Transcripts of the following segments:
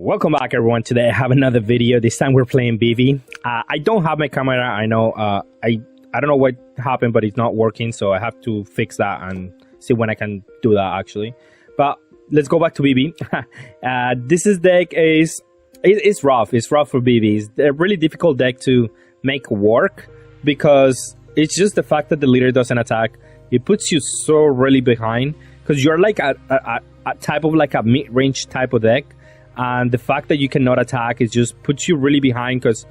Welcome back, everyone. Today I have another video. This time we're playing Vivi. I don't have my camera. I know. I don't know what happened, but it's not working, so I have to fix that and see when I can do that actually. But let's go back to Vivi. This deck is it's rough. It's rough for Vivi. It's a really difficult deck to make work because it's just the fact that the leader doesn't attack. It puts you so really behind because you're like a type of like a mid-range type of deck. And the fact that you cannot attack is just puts you really behind because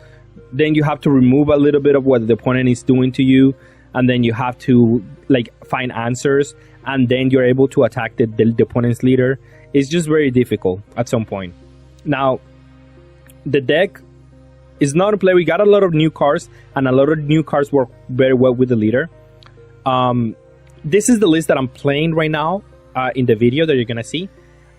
then you have to remove a little bit of what the opponent is doing to you, and then you have to like find answers, and then you're able to attack the opponent's leader. It's just very difficult at some point. Now, the deck is not a play. We got a lot of new cards, and a lot of new cards work very well with the leader. This is the list that I'm playing right now in the video that you're gonna see.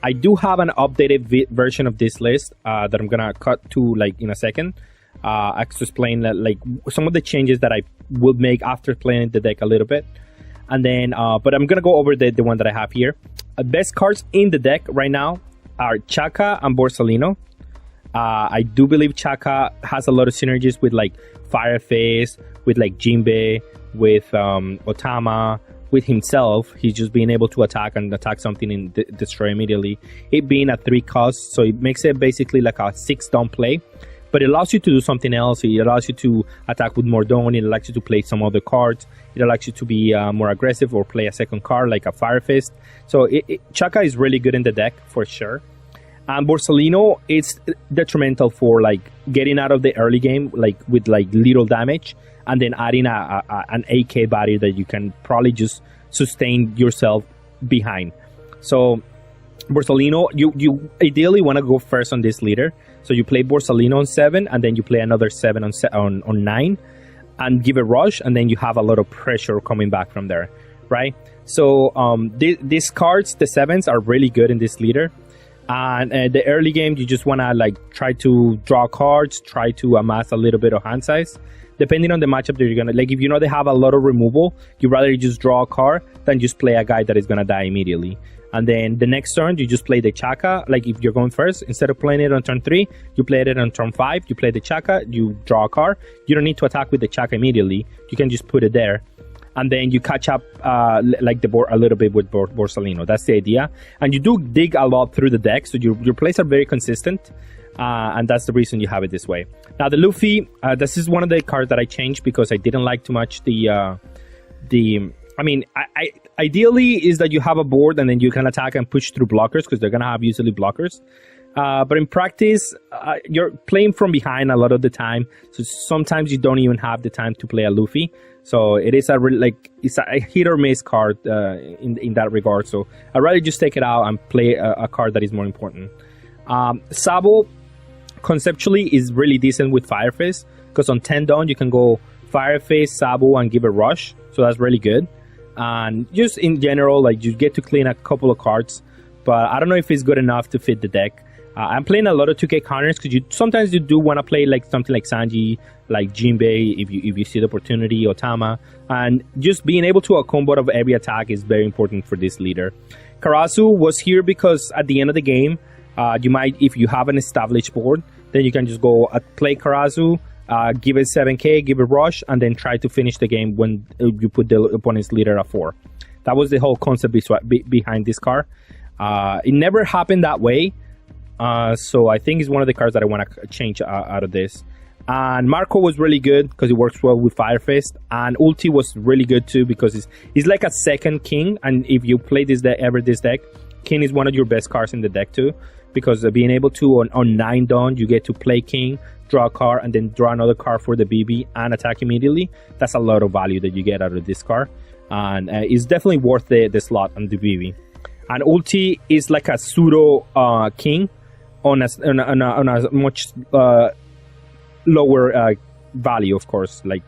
I do have an updated version of this list that I'm gonna cut to like in a second. I can explain that, like some of the changes that I will make after playing the deck a little bit, and then but I'm gonna go over the one that I have here. Best cards in the deck right now are Chaka and Borsalino. I do believe Chaka has a lot of synergies with like Fireface, with like Jinbe, with Otama. With himself, he's just being able to attack something and destroy immediately. It being a 3 cost, so it makes it basically like a 6 down play, but it allows you to do something else. It allows you to attack with more Dawn. It allows you to play some other cards. It allows you to be more aggressive or play a second card like a Fire Fist. So Chaka is really good in the deck for sure. And Borsalino is detrimental for like getting out of the early game like with like little damage, and then adding an AK body that you can probably just sustain yourself behind. So Borsalino, you ideally want to go first on this leader. So you play Borsalino on 7, and then you play another 7 on 9, and give a rush, and then you have a lot of pressure coming back from there, right? So these cards, the 7s, are really good in this leader. And the early game, you just want to like try to draw cards, try to amass a little bit of hand size. Depending on the matchup that you're gonna like, if you know they have a lot of removal, you rather just draw a card than just play a guy that is gonna die immediately. And then the next turn, you just play the Chaka. Like if you're going first, instead of playing it on turn 3, you play it on turn 5. You play the Chaka, you draw a card. You don't need to attack with the Chaka immediately. You can just put it there, and then you catch up like the board a little bit with Borsalino. That's the idea. And you do dig a lot through the deck, so your plays are very consistent. And that's the reason you have it this way. Now the Luffy, this is one of the cards that I changed because I didn't like too much I mean, ideally is that you have a board and then you can attack and push through blockers because they're gonna have usually blockers. But in practice, you're playing from behind a lot of the time, so sometimes you don't even have the time to play a Luffy. So it is it's a hit or miss card in that regard. So I'd rather just take it out and play a card that is more important. Sabo conceptually is really decent with Fireface because on 10 down you can go Fireface, Sabo, and give a rush, so that's really good. And just in general, like you get to clean a couple of cards, but I don't know if it's good enough to fit the deck. I'm playing a lot of 2K counters because sometimes you do want to play like something like Sanji, like Jinbei if you see the opportunity, Otama, and just being able to a combo of every attack is very important for this leader. Karasu was here because at the end of the game, you might, if you have an established board, then you can just go play Karasu, give it 7k, give it rush, and then try to finish the game when you put the opponent's leader at 4. That was the whole concept behind this card. It never happened that way, so I think it's one of the cards that I want to change out of this. And Marco was really good because it works well with Fire Fist, and Ulti was really good too because it's like a second King, and if you play this deck, King is one of your best cards in the deck too, because being able to on 9 dawn you get to play King, draw a card, and then draw another card for the BB and attack immediately. That's a lot of value that you get out of this card, and it's definitely worth the slot on the BB. And Ulti is like a pseudo King on a much lower value, of course. Like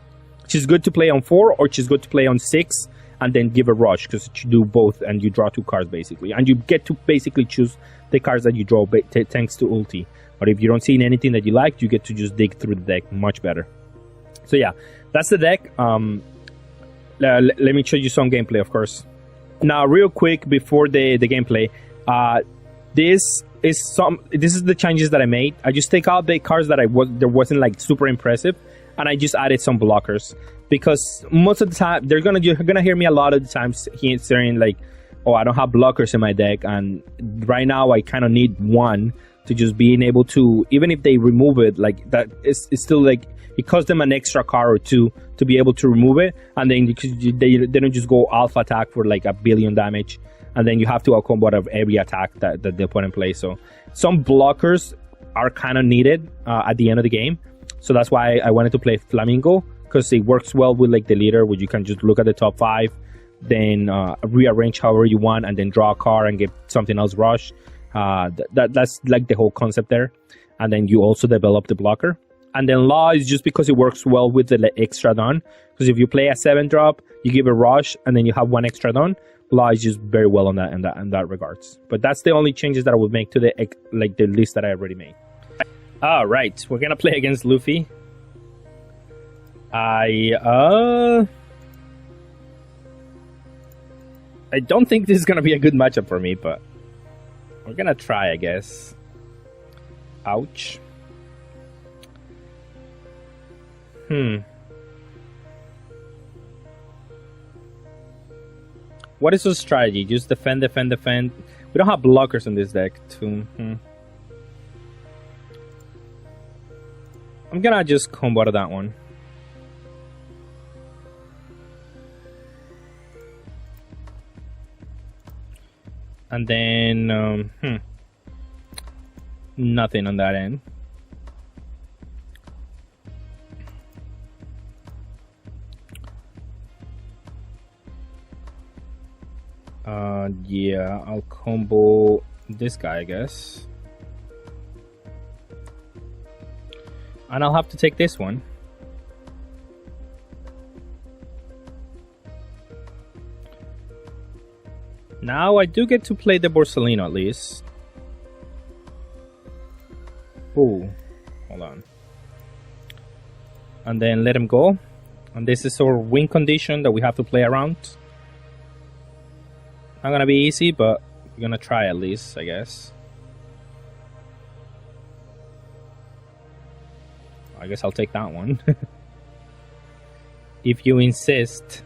she's good to play on 4, or she's good to play on 6 and then give a rush because you do both and you draw 2 cards basically, and you get to basically choose the cards that you draw thanks to Ulti. But if you don't see anything that you like, you get to just dig through the deck much better. So yeah, that's the deck. Let me show you some gameplay, of course. Now real quick before the gameplay, this is the changes that I made. I just take out the cards that there wasn't like super impressive, and I just added some blockers, because most of the time you're gonna hear me a lot of the times saying like, oh, I don't have blockers in my deck, and right now I kind of need one to just being able to, even if they remove it, like that it's still like it costs them an extra card or two to be able to remove it, and then they don't just go alpha attack for like 1 billion damage, and then you have to out-combo out of every attack that they put in place. So some blockers are kind of needed at the end of the game. So that's why I wanted to play Flamingo, because it works well with like the leader, where you can just look at the top 5, then rearrange however you want, and then draw a card and get something else rush. That's like the whole concept there. And then you also develop the blocker. And then Law is just because it works well with the extra don, because if you play a 7-drop, you give a rush and then you have 1 extra don. Law is just very well on that in that regards. But that's the only changes that I would make to the list that I already made. All right, we're gonna play against Luffy. I don't think this is gonna be a good matchup for me, but we're gonna try, I guess. Ouch. What is the strategy? Just defend, defend, defend. We don't have blockers in this deck, too. I'm gonna just combo out of that one. And then, nothing on that end. Yeah, I'll combo this guy, I guess. And I'll have to take this one. Now I do get to play the Borsalino at least. Ooh, hold on. And then let him go. And this is our win condition that we have to play around. Not gonna be easy, but we're gonna try at least, I guess. I guess I'll take that one. If you insist.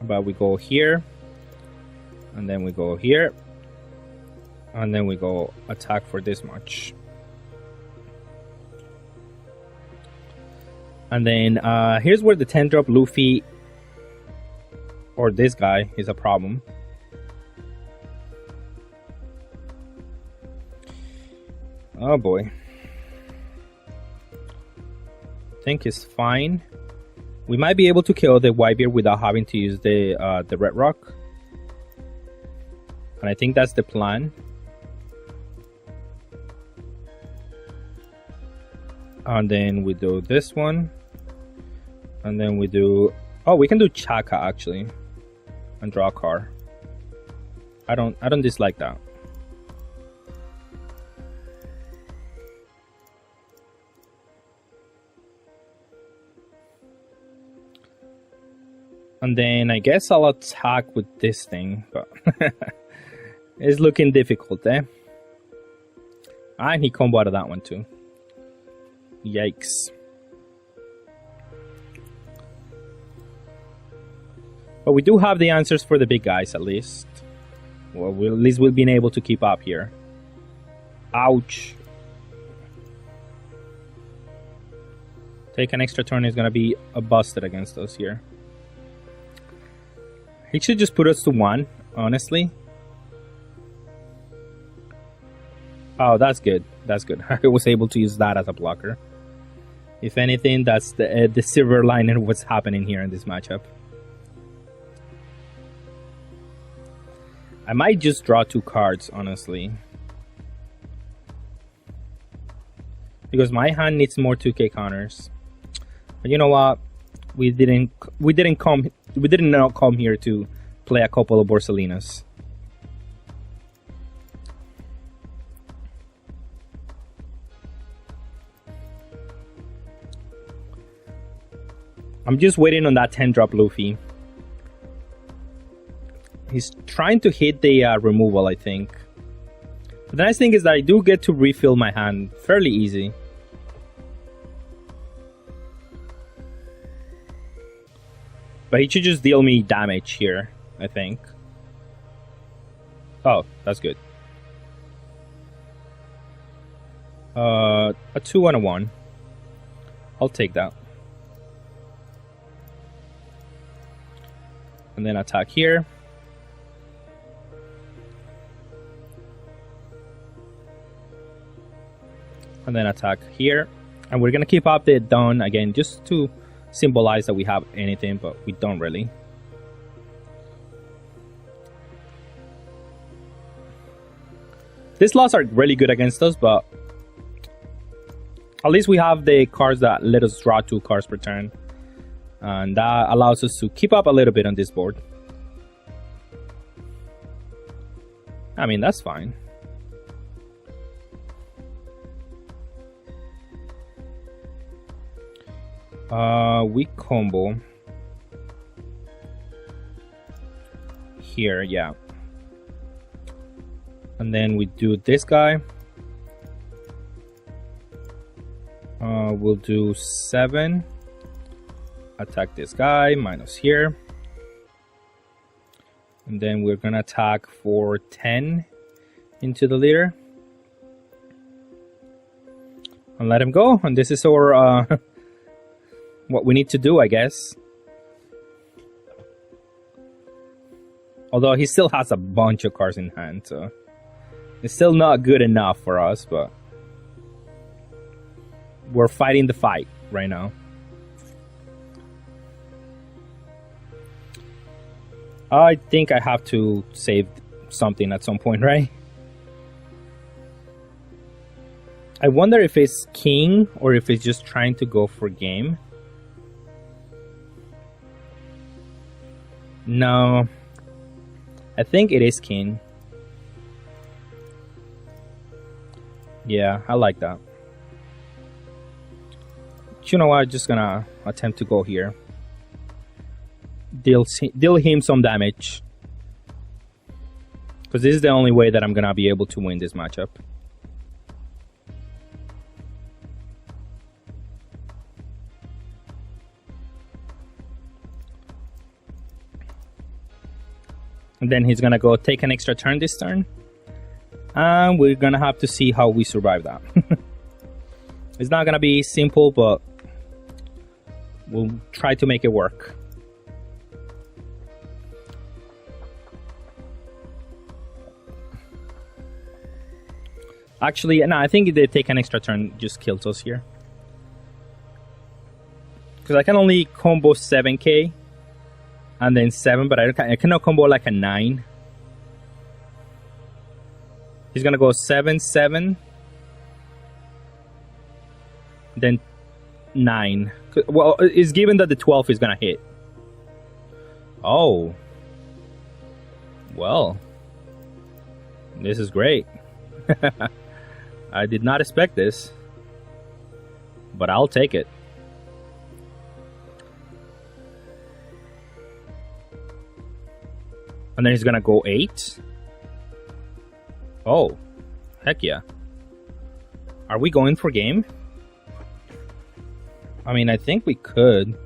But we go here. And then we go here. And then we go attack for this much. And then here's where the 10-drop Luffy or this guy is a problem. Oh boy. I think it's fine. We might be able to kill the Whitebeard without having to use the Red Rock. And I think that's the plan. And then we do this one. And then we do... Oh, we can do Chaka actually. And draw a card. I don't dislike that. And then I guess I'll attack with this thing, but it's looking difficult, eh? And he combo out of that one too. Yikes. But we do have the answers for the big guys at least. Well, at least we'll be able to keep up here. Ouch. Take an extra turn is going to be a busted against us here. He should just put us to 1, honestly. Oh, that's good. That's good. I was able to use that as a blocker. If anything, that's the silver lining of what's happening here in this matchup. I might just draw 2 cards, honestly. Because my hand needs more 2k counters. But you know what? We didn't not come here to play a couple of Borsalinas. I'm just waiting on that 10-drop Luffy. He's trying to hit the removal, I think. But the nice thing is that I do get to refill my hand fairly easy. But he should just deal me damage here, I think. Oh, that's good. A 2 and a 1. I'll take that. And then attack here. And then attack here. And we're gonna keep up the down again just to symbolize that we have anything, but we don't really. These slots are really good against us, but at least we have the cards that let us draw 2 cards per turn. And that allows us to keep up a little bit on this board. I mean, that's fine. We combo here, yeah. And then we do this guy. We'll do 7. Attack this guy, minus here. And then we're gonna attack for 10 into the leader. And let him go. And this is our what we need to do, I guess. Although he still has a bunch of cards in hand, so it's still not good enough for us, but we're fighting the fight right now. I think I have to save something at some point, right? I wonder if it's king or if it's just trying to go for game. No, I think it is king. Yeah, I like that. But you know what? I'm just gonna attempt to go here. Deal him some damage. Because this is the only way that I'm gonna be able to win this matchup. And then he's gonna go take an extra turn this turn. And we're gonna have to see how we survive that. It's not gonna be simple, but we'll try to make it work. Actually, no, I think if they take an extra turn, just kills us here. Because I can only combo 7k. And then 7, but I cannot combo like a 9. He's gonna go 7, 7. Then 9. Well, it's given that the 12 is gonna hit. Oh. Well. This is great. I did not expect this. But I'll take it. And then he's gonna go 8. Oh, heck yeah. Are we going for game? I mean, I think we could.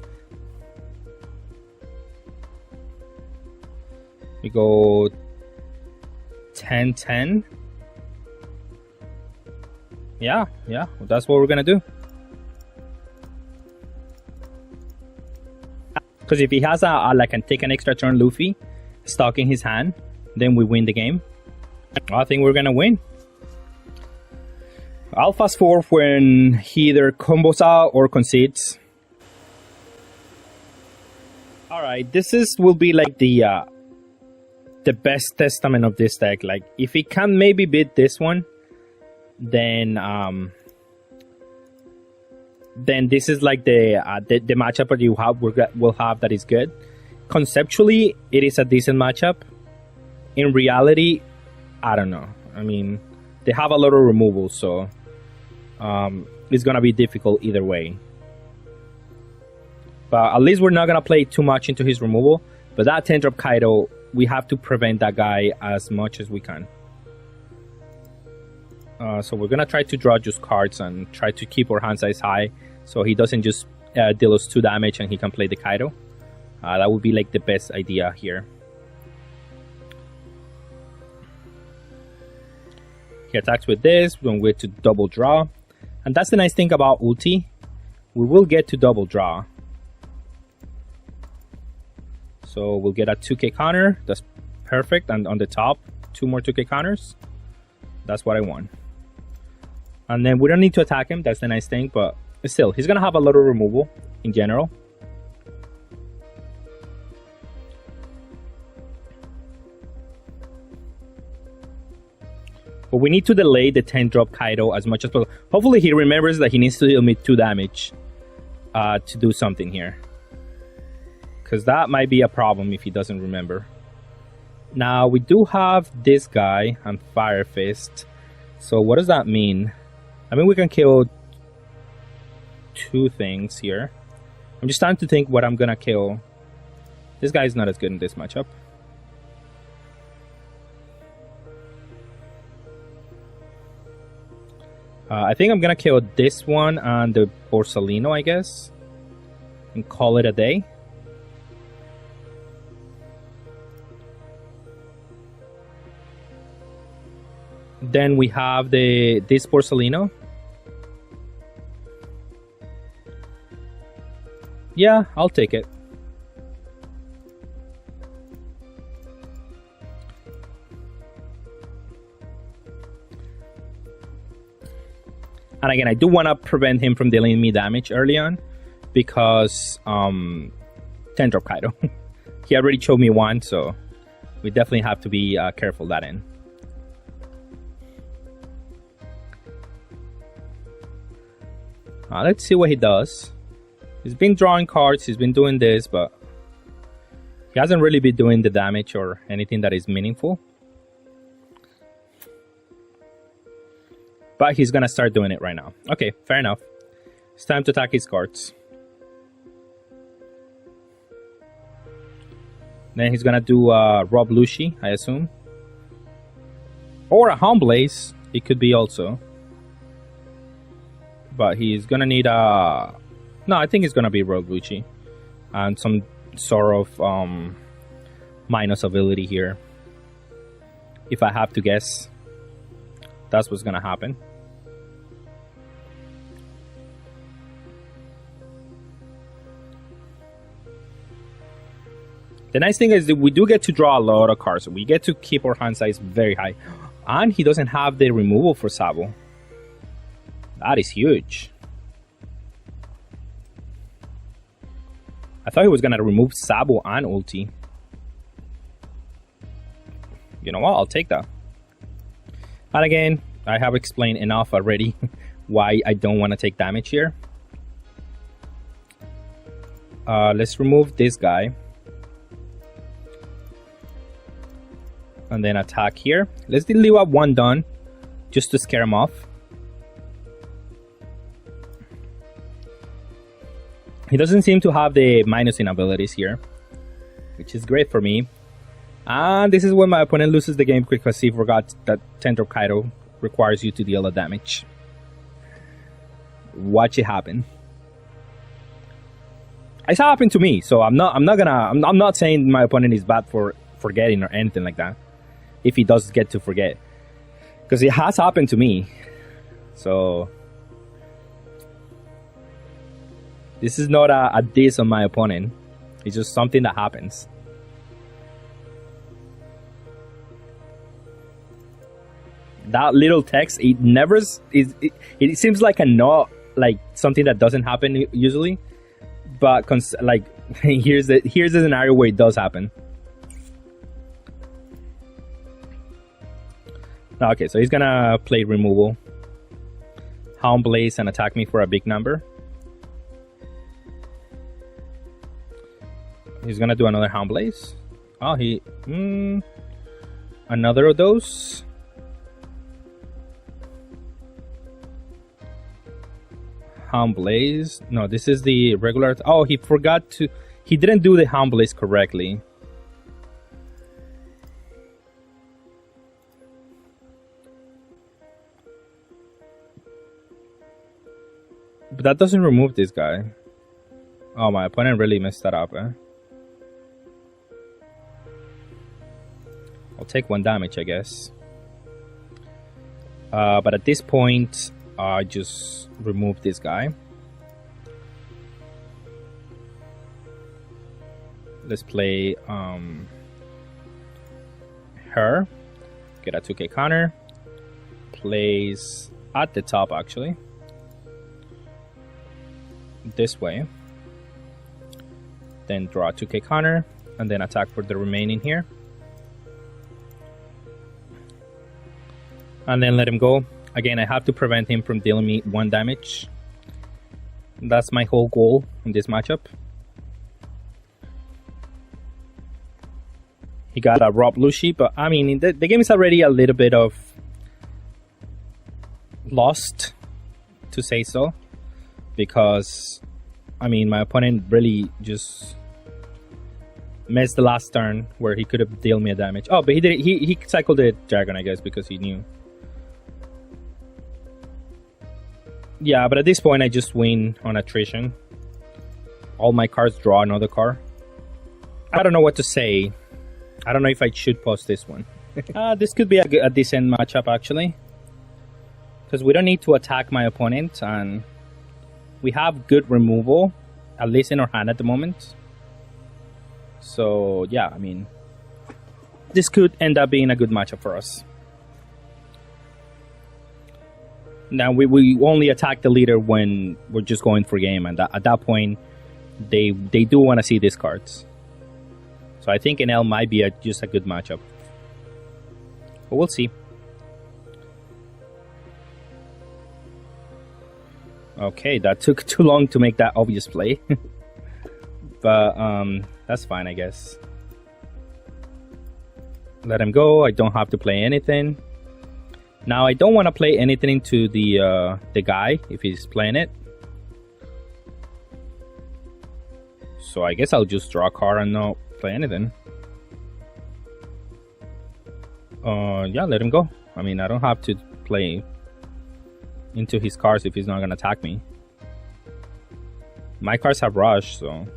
We go 10, 10. Yeah, that's what we're gonna do. Because if he has like take an extra turn Luffy, stock in his hand, then we win the game. I think we're gonna win. I'll fast forward when he either combos out or concedes. Alright, will be like the best testament of this deck. Like, if he can maybe beat this one, then this is like the matchup that you will have that is good. Conceptually, it is a decent matchup. In reality, I don't know. I mean, they have a lot of removals, so it's gonna be difficult either way. But at least we're not gonna play too much into his removal. But that 10-drop Kaido we have to prevent that guy as much as we can. So we're gonna try to draw just cards and try to keep our hand size high, so he doesn't just deal us 2 damage and he can play the Kaido. That would be like the best idea here. He attacks with this, we're going to double draw. And that's the nice thing about ulti. We will get to double draw. So we'll get a 2k counter. That's perfect. And on the top, 2 more 2k counters. That's what I want. And then we don't need to attack him. That's the nice thing. But still, he's going to have a lot of removal in general. But we need to delay the 10 drop Kaido as much as possible. Hopefully he remembers that he needs to deal me 2 damage to do something here. Because that might be a problem if he doesn't remember. Now we do have this guy on Fire Fist. So what does that mean? I mean, we can kill 2 things here. I'm just starting to think what I'm gonna kill. This guy's not as good in this matchup. I think I'm gonna kill this one and the Borsalino, I guess, and call it a day. Then we have this Borsalino. Yeah, I'll take it. And again, I do want to prevent him from dealing me damage early on, because 10 drop Kaido. He already showed me 1, so we definitely have to be careful that end. Let's see what he does. He's been drawing cards, he's been doing this, but he hasn't really been doing the damage or anything that is meaningful. But he's gonna start doing it right now. Okay, fair enough. It's time to attack his cards. Then he's gonna do Rob Lucy, I assume. Or a Hound Blaze, it could be also. But he's gonna need a... No, I think it's gonna be Rob Lucy. And some sort of minus ability here. If I have to guess, that's what's gonna happen. The nice thing is that we do get to draw a lot of cards. We get to keep our hand size very high. And he doesn't have the removal for Sabo. That is huge. I thought he was gonna remove Sabo and ulti. You know what? I'll take that. And again, I have explained enough already why I don't want to take damage here. Let's remove this guy. And then attack here. Let's leave up 1 done just to scare him off. He doesn't seem to have the minusing abilities here, which is great for me. And this is when my opponent loses the game because he forgot that 10 drop Kaido requires you to deal a damage. Watch it happen. It's happened to me, so I'm not saying my opponent is bad for forgetting or anything like that. If he does get to forget, because it has happened to me. So this is not a diss on my opponent. It's just something that happens. That little text, it never is. It seems like a not like something that doesn't happen usually, but like here's the scenario where it does happen. Okay, so he's gonna play removal, Hound Blaze, and attack me for a big number. He's gonna do another Hound Blaze. Oh, another of those. Hound Blaze. No, this is the regular. Oh, he forgot to. He didn't do the Hound Blaze correctly. But that doesn't remove this guy. Oh, my opponent really messed that up, eh? I'll take 1 damage, I guess. But at this point, I just remove this guy. Let's play her. Get a 2k counter. Plays at the top, actually. This way. Then draw a 2k counter. And then attack for the remaining here. And then let him go. Again, I have to prevent him from dealing me 1 damage. That's my whole goal in this matchup. He got a raw blue sheep, but I mean, the game is already a little bit of lost, to say so. Because, I mean, my opponent really just missed the last turn where he could have dealt me a damage. Oh, but he did. He cycled the dragon, I guess, because he knew. Yeah, but at this point, I just win on attrition. All my cards draw another card. I don't know what to say. I don't know if I should post this one. This could be a decent matchup, actually. Because we don't need to attack my opponent. And we have good removal. At least in our hand at the moment. So, yeah, I mean. This could end up being a good matchup for us. Now, we only attack the leader when we're just going for game. And at that point, they do want to see these cards. So I think NL might be just a good matchup. But we'll see. Okay, that took too long to make that obvious play. But that's fine, I guess. Let him go. I don't have to play anything. Now, I don't want to play anything into the guy if he's playing it. So I guess I'll just draw a card and not play anything. Yeah, let him go. I mean, I don't have to play into his cards if he's not going to attack me. My cards have rush, so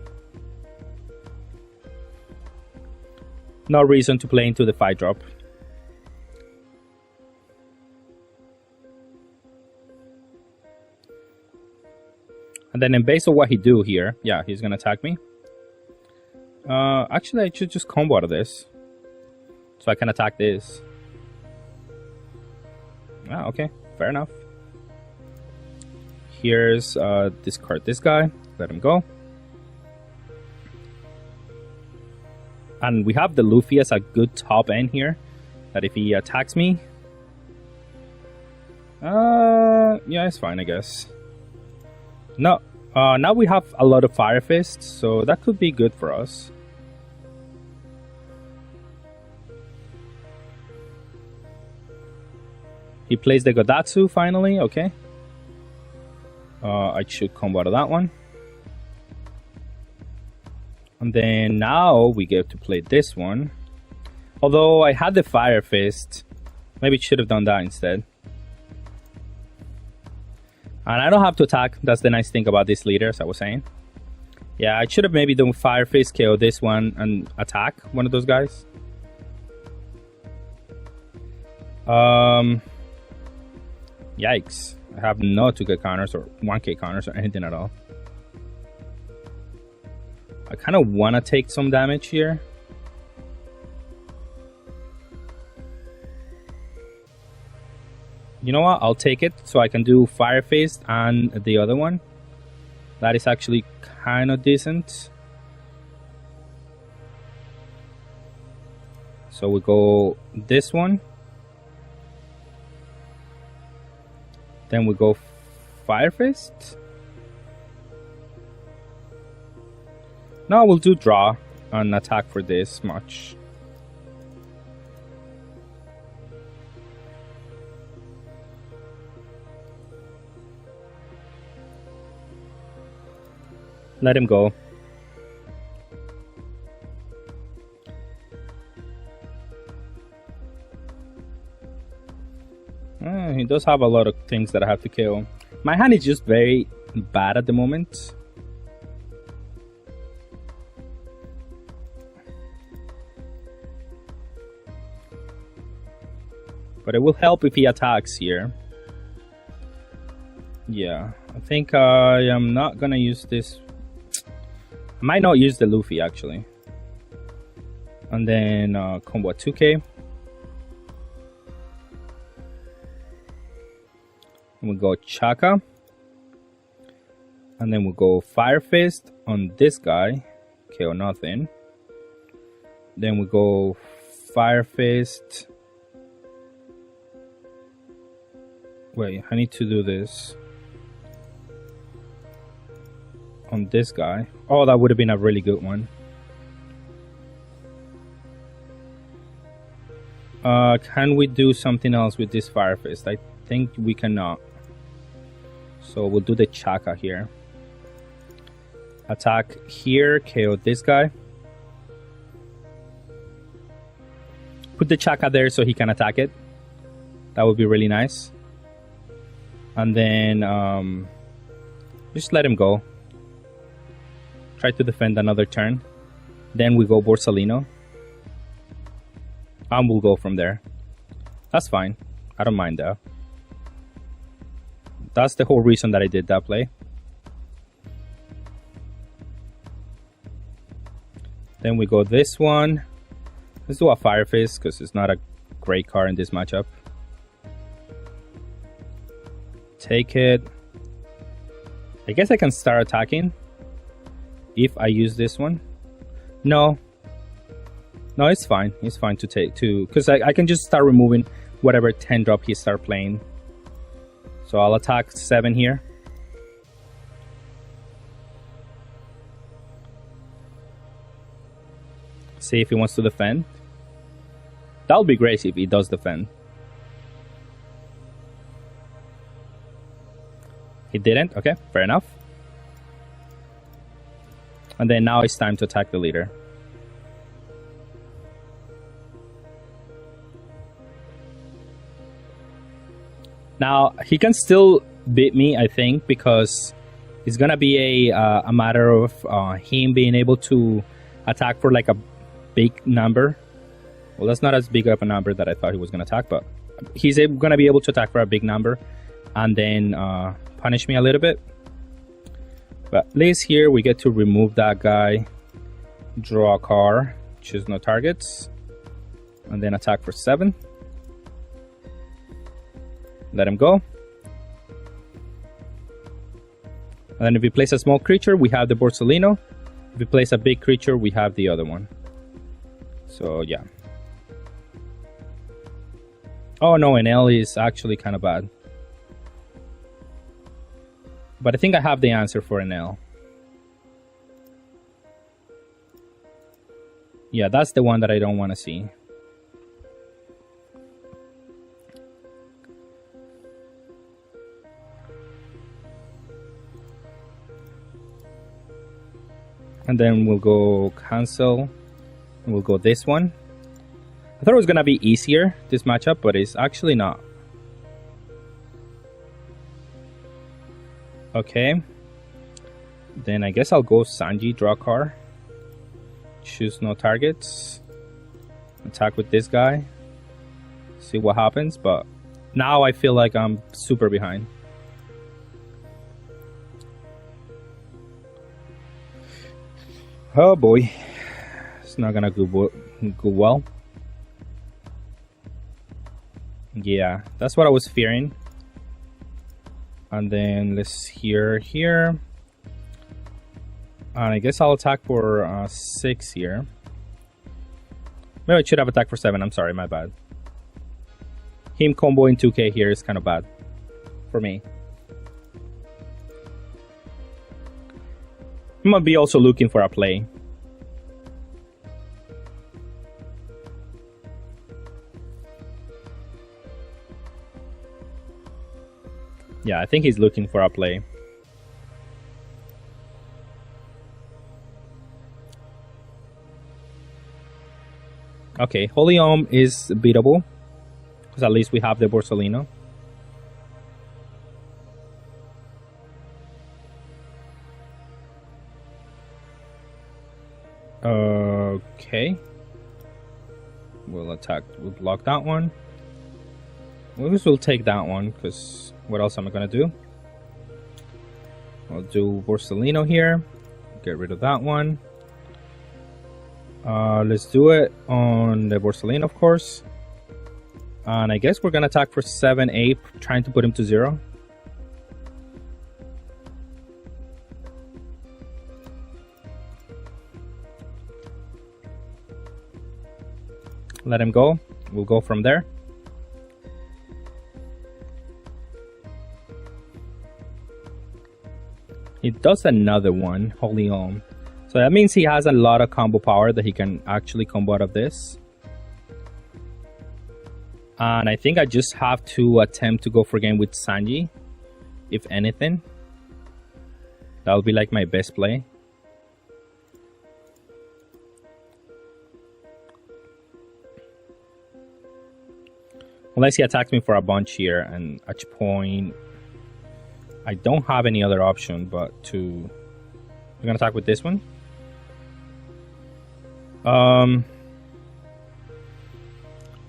no reason to play into the 5-drop. And then based on what he do here, yeah, he's gonna attack me. Actually, I should just combo out of this, so I can attack this. Ah, okay, fair enough. Here's discard this guy. Let him go. And we have the Luffy as a good top end here. That if he attacks me, yeah, it's fine, I guess. No, now we have a lot of Fire Fists, so that could be good for us. He plays the Godatsu finally, okay. I should combo out of that one. And then now we get to play this one. Although I had the Fire Fist, maybe should have done that instead. And I don't have to attack. That's the nice thing about this leader, as I was saying. Yeah, I should have maybe done Fire Fist, KO this one, and attack one of those guys. Yikes. I have no 2k counters or 1k counters or anything at all. I kind of want to take some damage here. You know what? I'll take it so I can do Fire Fist and the other one. That is actually kind of decent. So we go this one. Then we go Fire Fist. Now we'll do draw and attack for this much. Let him go. He does have a lot of things that I have to kill. My hand is just very bad at the moment. But it will help if he attacks here. Yeah, I think I am not gonna use this. I might not use the Luffy actually. And then combo 2k. And we'll go Chaka. And then we'll go Fire Fist on this guy. KO nothing. Then we go Fire Fist. Wait, I need to do this on this guy. Oh, that would have been a really good one. Can we do something else with this Fire Fist? I think we cannot. So we'll do the Chaka here. Attack here, KO this guy. Put the Chaka there so he can attack it. That would be really nice. And then just let him go. Try to defend another turn. Then we go Borsalino. And we'll go from there. That's fine. I don't mind that. That's the whole reason that I did that play. Then we go this one. Let's do a Fire Fist because it's not a great card in this matchup. Take it. I guess I can start attacking if I use this one. No, it's fine. It's fine to take two because I can just start removing whatever 10 drop he start playing. So I'll attack 7 here. See if he wants to defend. That would be great if he does defend. He didn't? Okay, fair enough. And then now it's time to attack the leader. Now, he can still beat me, I think, because it's gonna be a matter of him being able to attack for like a big number. Well, that's not as big of a number that I thought he was gonna attack, but he's gonna be able to attack for a big number and then punish me a little bit. But at least here we get to remove that guy, draw a card, choose no targets, and then attack for 7. Let him go. And then if we place a small creature, we have the Borsalino. If we place a big creature, we have the other one. So yeah. Oh no, an L is actually kind of bad. But I think I have the answer for an L. Yeah, that's the one that I don't want to see. And then we'll go cancel. And we'll go this one. I thought it was going to be easier, this matchup, but it's actually not. Okay. Then I guess I'll go Sanji, draw a card. Choose no targets. Attack with this guy. See what happens, but now I feel like I'm super behind. Oh boy. It's not gonna go well. Yeah, that's what I was fearing. And then let's here. And I guess I'll attack for 6 here. Maybe I should have attacked for 7. I'm sorry, my bad. Him comboing 2k here is kind of bad for me. I'm gonna be also looking for a play. Yeah, I think he's looking for a play. Okay, Holy Om is beatable. Because at least we have the Borsalino. Okay. We'll attack. We'll block that one. We'll take that one, because what else am I going to do? I'll do Borsellino here. Get rid of that one. Let's do it on the Borsellino, of course. And I guess we're going to attack for 7, 8, trying to put him to 0. Let him go. We'll go from there. He does another one, Holy Om. So that means he has a lot of combo power that he can actually combo out of this. And I think I just have to attempt to go for game with Sanji, if anything. That'll be like my best play. Unless he attacks me for a bunch here, and at which point I don't have any other option but to... We're gonna attack with this one. I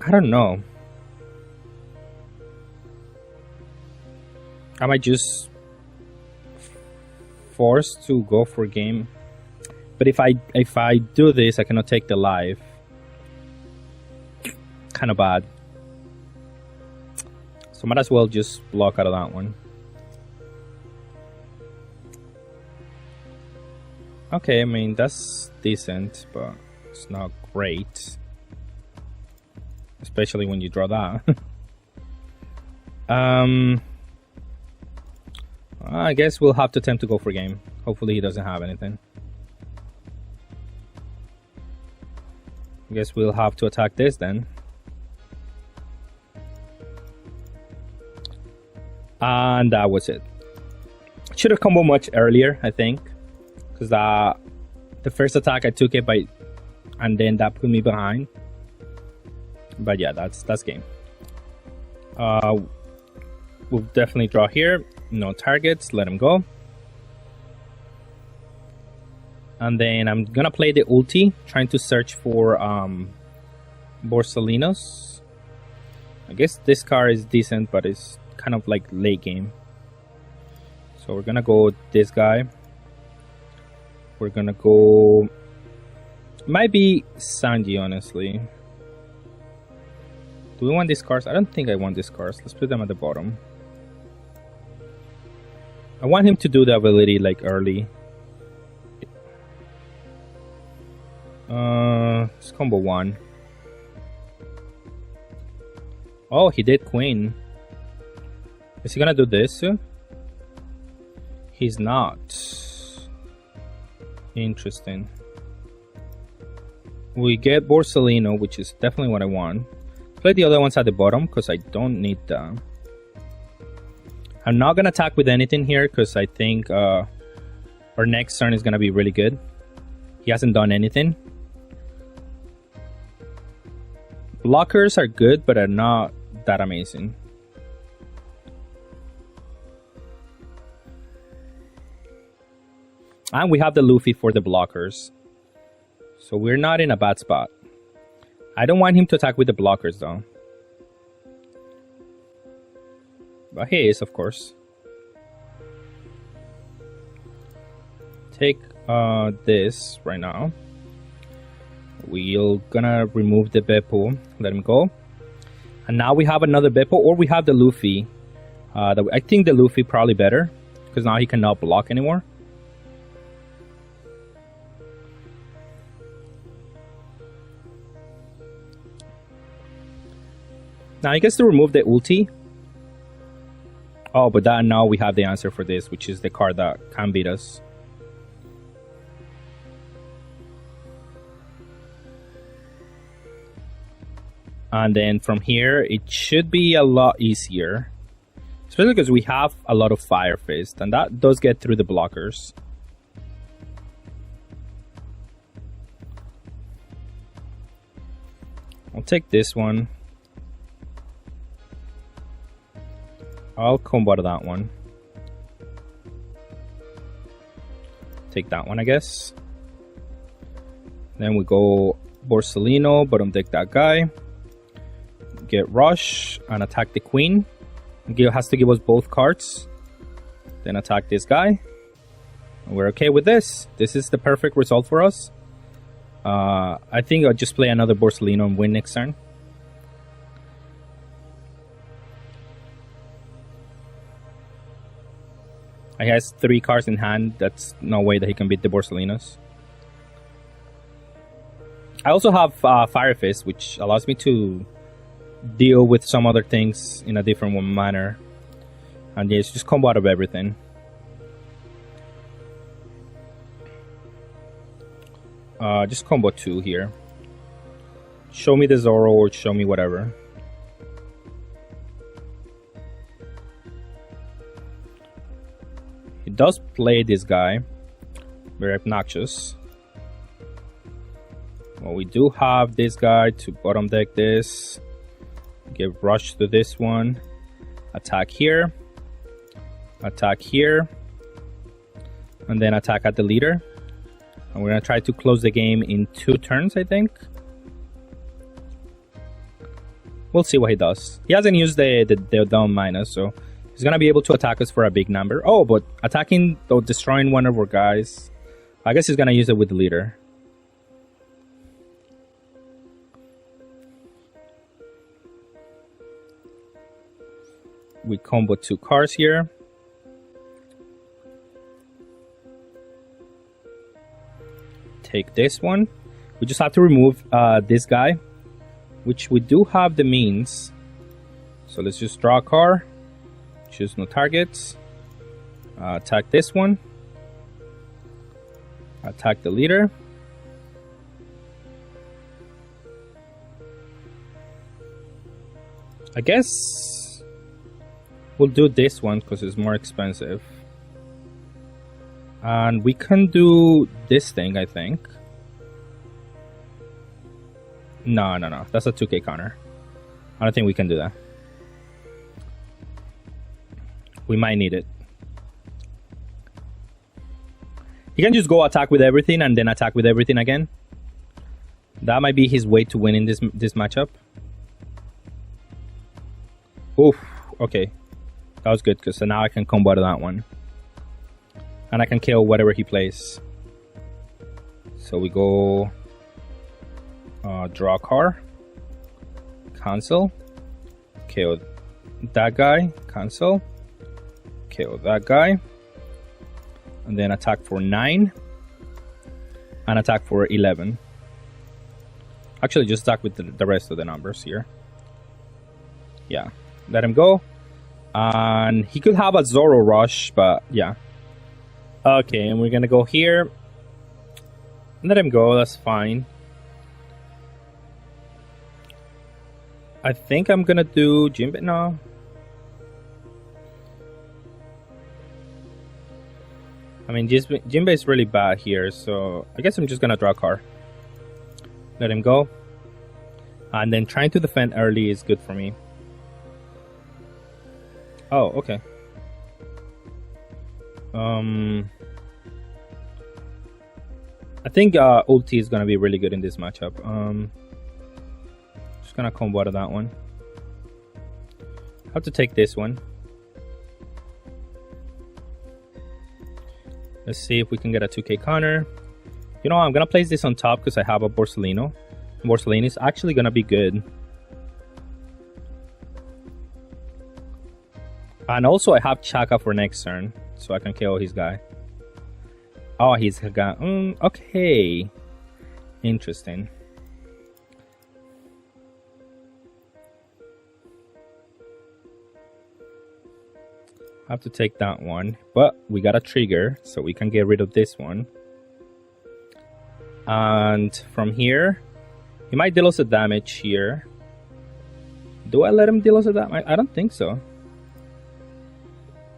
don't know. Am I just forced to go for game? But if I do this, I cannot take the life. Kind of bad. So might as well just block out of that one. Okay, I mean, that's decent, but it's not great. Especially when you draw that. I guess we'll have to attempt to go for game. Hopefully he doesn't have anything. I guess we'll have to attack this then. And that was it. Should have comboed much earlier, I think. Because the first attack I took it by, and then that put me behind. But yeah, that's game. We'll definitely draw here. No targets, let him go. And then I'm gonna play the ulti, trying to search for Borsalinos. I guess this card is decent, but it's kind of like late game. So we're gonna go with this guy. We're gonna go... Might be Sanji, honestly. Do we want these cards? I don't think I want these cards. Let's put them at the bottom. I want him to do the ability like early. It's combo 1. Oh, he did Queen. Is he gonna do this too? He's not. Interesting. We get Borsellino, which is definitely what I want. Play the other ones at the bottom because I don't need that. I'm not gonna attack with anything here because I think our next turn is gonna be really good. He hasn't done anything. Blockers are good, but are not that amazing. And we have the Luffy for the blockers. So we're not in a bad spot. I don't want him to attack with the blockers though. But he is, of course. Take this right now. We're gonna remove the Beppo, let him go. And now we have another Beppo, or we have the Luffy. I think the Luffy probably better, because now he cannot block anymore. Now he gets to remove the ulti. Oh, but that now we have the answer for this, which is the card that can beat us. And then from here, it should be a lot easier. Especially because we have a lot of Fire Fist, and that does get through the blockers. I'll take this one. I'll combo to that one. Take that one, I guess. Then we go Borsellino, bottom deck that guy. Get Rush and attack the Queen. Has to give us both cards. Then attack this guy. And we're okay with this. This is the perfect result for us. I think I'll just play another Borsellino and win next turn. He has 3 cards in hand. That's no way that he can beat the Borsellinos. I also have Fire Fist, which allows me to deal with some other things in a different manner. And yes, just combo out of everything. Just combo 2 here. Show me the Zoro or show me whatever. He does play this guy. Very obnoxious. Well, we do have this guy to bottom deck this. Give Rush to this one. Attack here. Attack here. And then attack at the leader. And we're going to try to close the game in 2 turns, I think. We'll see what he does. He hasn't used the down minus, so he's going to be able to attack us for a big number. Oh, but attacking or destroying one of our guys, I guess he's going to use it with the leader. We combo 2 cards here. Take this one. We just have to remove this guy, which we do have the means. So let's just draw a card. Choose no targets. Attack this one. Attack the leader. I guess we'll do this one because it's more expensive. And we can do this thing, I think. No. That's a 2k counter. I don't think we can do that. We might need it. He can just go attack with everything and then attack with everything again. That might be his way to winning this matchup. Oof. Okay. That was good because now I can combo out of that one. And I can kill whatever he plays. So we go draw a card, cancel, KO that guy, cancel, KO that guy, and then attack for 9 and attack for 11. Actually, just attack with the rest of the numbers here. Yeah, let him go. And he could have a Zoro Rush, but yeah. Okay, and we're gonna go here. Let him go, that's fine. I think I'm gonna do Jinbei. No. I mean, Jinbei is really bad here, so I guess I'm just gonna draw a card. Let him go. And then trying to defend early is good for me. Oh, okay. I think ulti is gonna be really good in this matchup. Just gonna combo out of that one. Have to take this one. Let's see if we can get a 2k counter. You know, I'm gonna place this on top because I have a Borsellino. Borsellino is actually gonna be good. And also I have Chaka for next turn, so I can kill his guy. Oh, he's got... okay. Interesting. I have to take that one. But we got a trigger, so we can get rid of this one. And from here, he might deal us a damage here. Do I let him deal us a damage? I don't think so.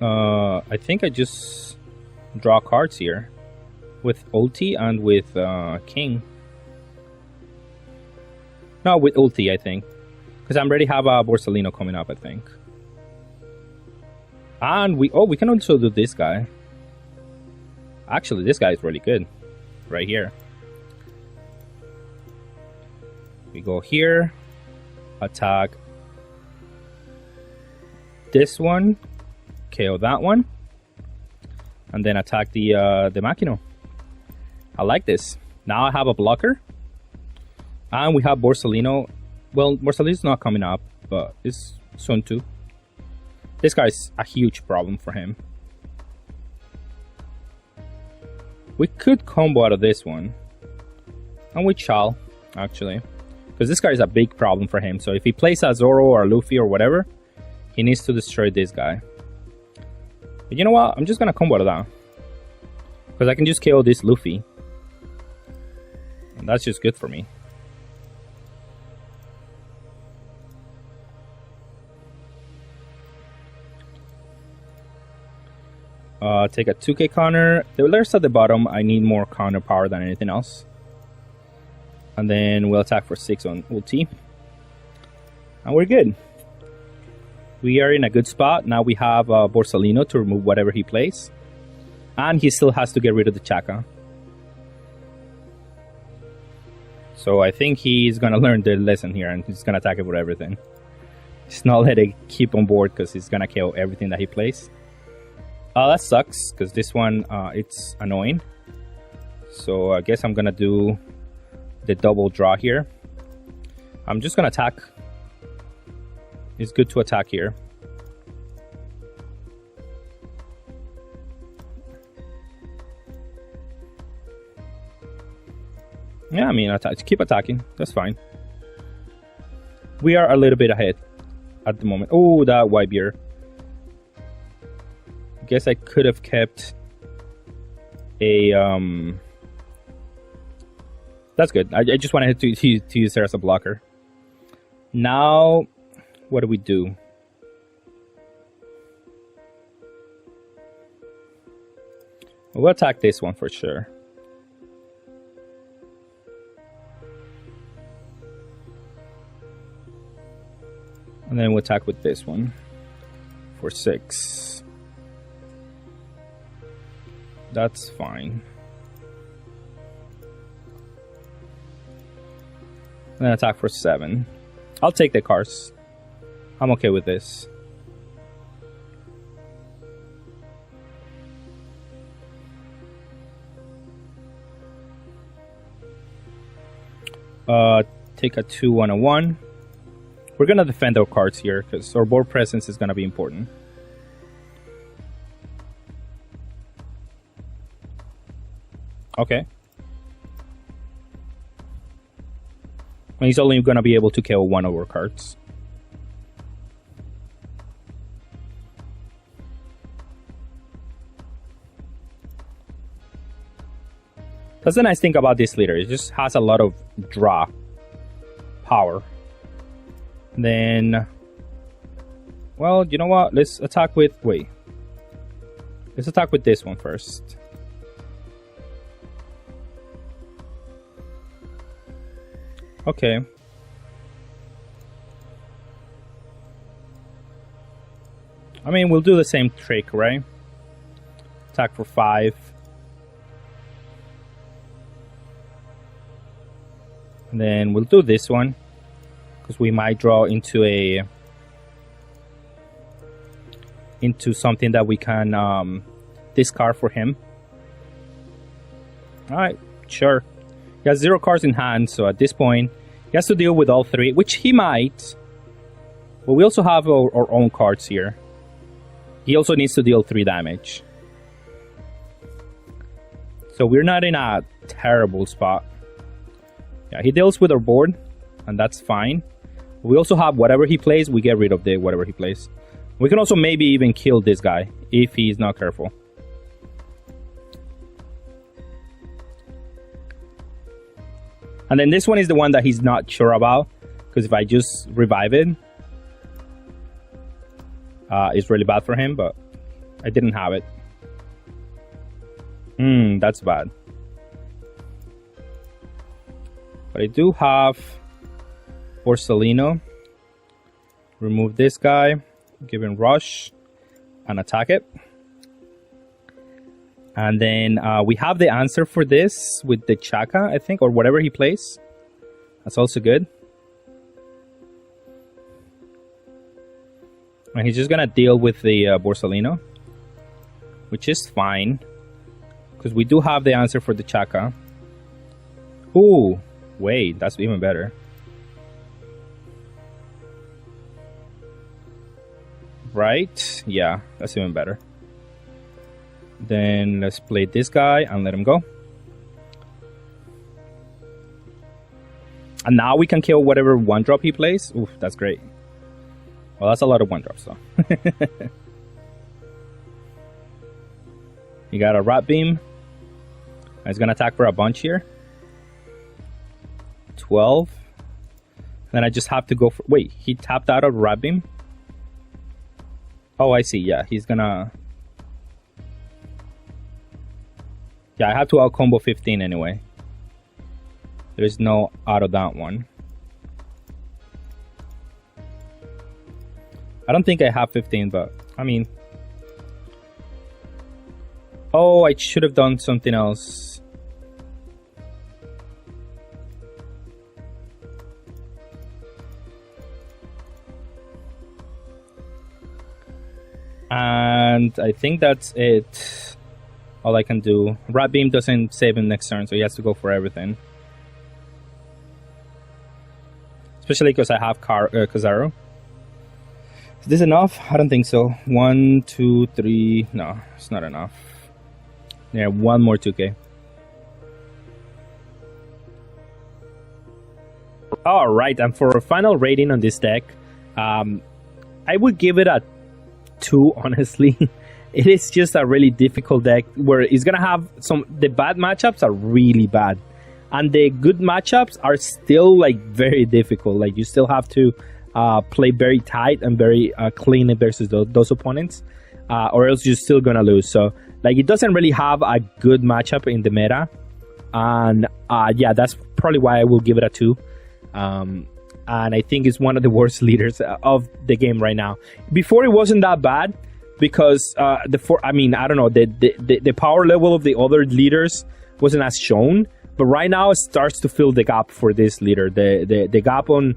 I think I just draw cards here. With ulti and with king. No, with ulti, I think. Because I already have a Borsellino coming up, I think. And we can also do this guy. Actually, this guy is really good. Right here. We go here, attack this one, KO that one, and then attack the Machino. I like this. Now I have a blocker, and we have Borsalino. Well, Borsalino's not coming up, but it's soon too. This guy's a huge problem for him. We could combo out of this one, and we shall, actually, because this guy is a big problem for him. So if he plays a Zoro or a Luffy or whatever, he needs to destroy this guy. But you know what? I'm just gonna combo out of that, because I can just KO this Luffy, and that's just good for me. Take a 2k counter. The alerts at the bottom, I need more counter power than anything else. And then we'll attack for 6 on ulti. And we're good. We are in a good spot. Now we have Borsalino to remove whatever he plays. And he still has to get rid of the Chaka. So I think he's going to learn the lesson here, and he's going to attack it with everything. He's not let it keep on board, because he's going to kill everything that he plays. That sucks, because this one, it's annoying. So I guess I'm going to do the double draw here. I'm just going to attack. It's good to attack here. Yeah, I mean, keep attacking. That's fine. We are a little bit ahead at the moment. Oh, that white beer. Guess I could have kept a that's good. I just wanted to use her as a blocker. Now what do we do? We'll attack this one for sure. And then we'll attack with this one for 6. That's fine. And then attack for 7. I'll take the cards. I'm okay with this. Take a 2 on a 1. We're gonna defend our cards here, because our board presence is gonna be important. Okay. And he's only going to be able to kill one of our cards. That's the nice thing about this leader. It just has a lot of draw power. Then, well, you know what? Let's attack with... Wait. Let's attack with this one first. Okay. I mean, we'll do the same trick, right? Attack for 5. And then we'll do this one, because we might draw into something that we can discard for him. Alright, sure. He has 0 cards in hand, so at this point, he has to deal with all 3, which he might. But we also have our own cards here. He also needs to deal 3 damage. So we're not in a terrible spot. Yeah, he deals with our board, and that's fine. We also have whatever he plays, we get rid of whatever he plays. We can also maybe even kill this guy, if he's not careful. And then this one is the one that he's not sure about, because if I just revive it, it's really bad for him, but I didn't have it. That's bad. But I do have Borsalino. Remove this guy, give him rush, and attack it. And then we have the answer for this with the Chaka, I think, or whatever he plays. That's also good. And he's just gonna deal with the Borsalino, which is fine, because we do have the answer for the Chaka. Ooh, wait, that's even better. Right? Yeah, that's even better. Then let's play this guy and let him go. And now we can kill whatever 1-drop he plays. Oof, that's great. Well, that's a lot of 1-drops though. You got a Rat Beam. He's gonna attack for a bunch here. 12. Then I just have to go for... Wait, he tapped out of Rat Beam? Oh, I see. Yeah, he's gonna... Yeah, I have to out-combo 15 anyway. There's no out of that one. I don't think I have 15, but... I mean... Oh, I should have done something else. And I think that's it. All I can do. Rat Beam doesn't save him next turn, so he has to go for everything. Especially because I have Kazaru. Is this enough? I don't think so. 1, 2, 3. No, it's not enough. Yeah, one more 2k. Alright, and for a final rating on this deck, I would give it a 2, honestly. It is just a really difficult deck where it's gonna have the bad matchups are really bad. And the good matchups are still like very difficult. Like you still have to play very tight and very clean versus those opponents. Or else you're still gonna lose. So like it doesn't really have a good matchup in the meta, and yeah, that's probably why I will give it a 2. And I think it's one of the worst leaders of the game right now. Before it wasn't that bad because I don't know, the power level of the other leaders wasn't as shown. But right now it starts to fill the gap for this leader. The gap on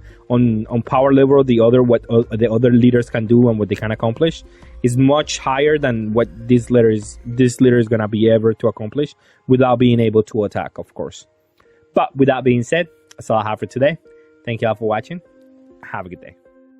power level, what the other leaders can do and what they can accomplish is much higher than what this leader is gonna be able to accomplish without being able to attack, of course. But with that being said, that's all I have for today. Thank you all for watching. Have a good day.